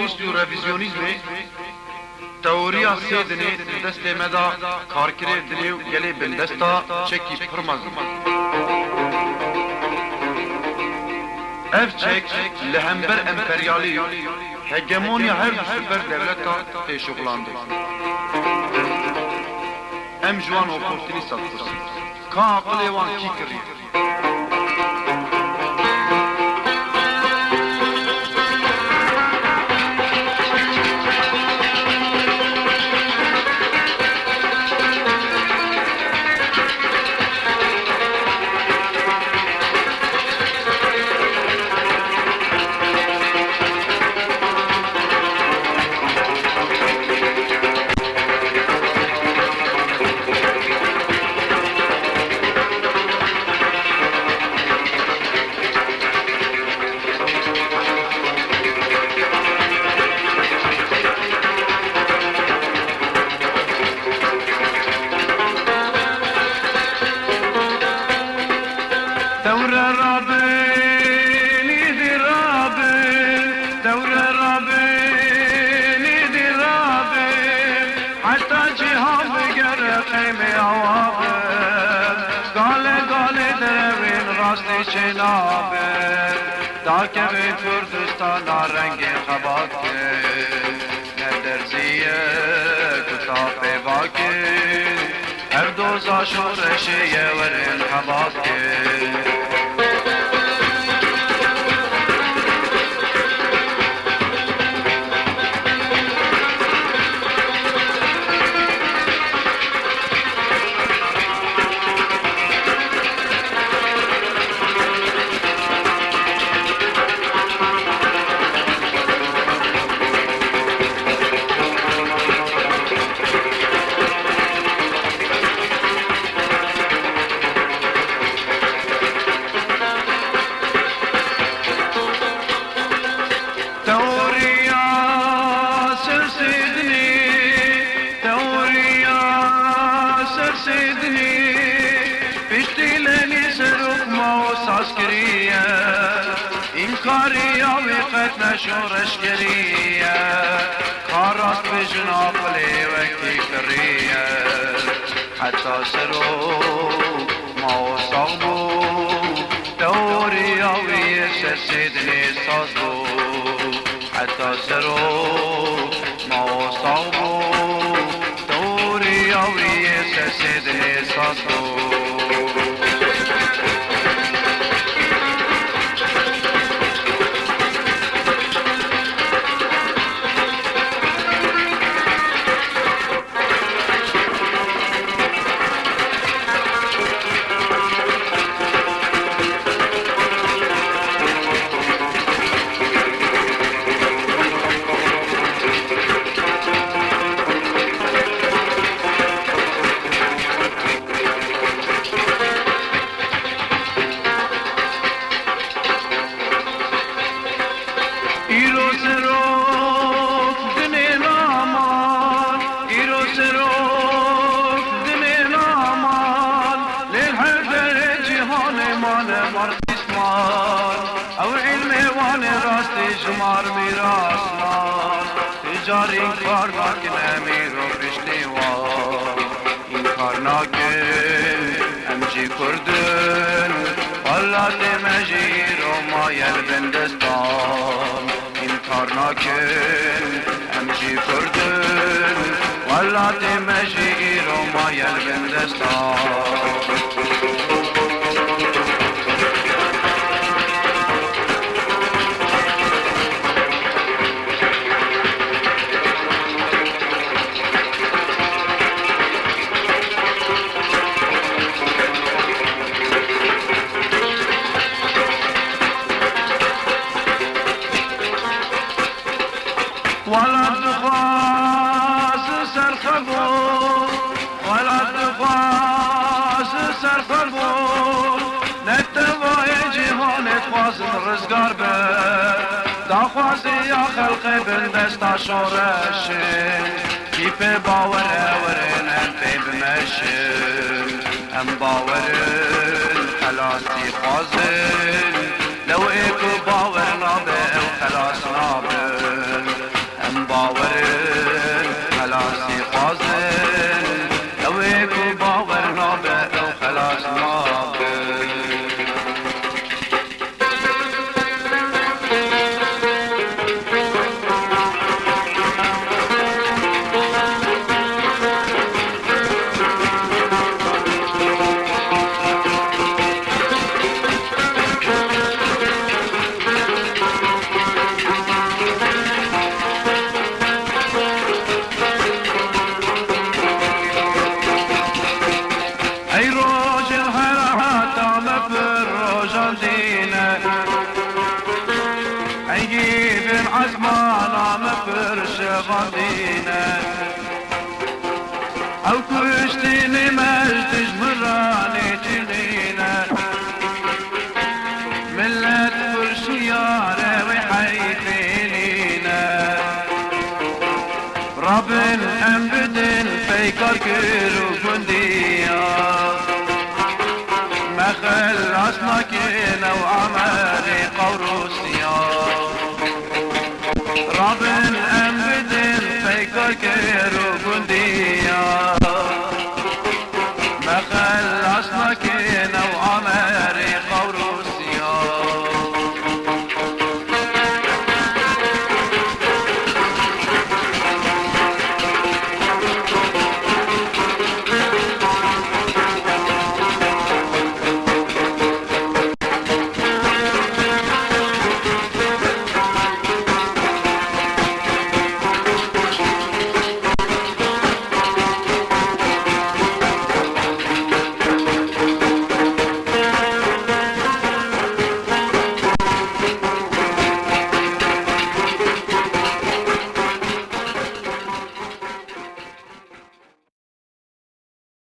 اکوردیونیست و رویزیونیزم تئوریا سیدنی دست مدا کارکری دلیو گلی بندستا چکی پرمز اف چک لهمبر امپریالی هگمونیا هر دو سوپر devleta teşoğlandı. Em juan oportunist attırsın. Ka akıl evan ki kırıyor. داکه کردستان رنگ خباکه ندرزیه کتاب باکه هر دوزا شورشیه ورن خباکه شورش گریه کاراست به جناب لیوکی کریه حتی سرو ما صاحبو دوری آوی سرسیدنی ساز بو حتی سرو ما صاحبو دوری آوی سرسیدنی ساز بو شمار میراسمان تجاری کار نکنه میرو پشتیوان این کار نکن امجی کردن والا دمجی رو مایل بندستان این کار نکن امجی کردن والا دمجی رو مایل بندستان رزگار به داخوازی یا خلق بندستا شورشن کیف باوره ورن ام پی بمشن ام باورن خلاصی خوازن لو ایکو باور نابه ام خلاص نابه وطينا او كشتيني مجدش مراني تلينا ملت فرشيارة وحيفينينا رب الأنبدن فيكر كيلو بندية ما خلصنا كينا وعمالي قوروسيا رب الأنبدن فيكر كيلو بندية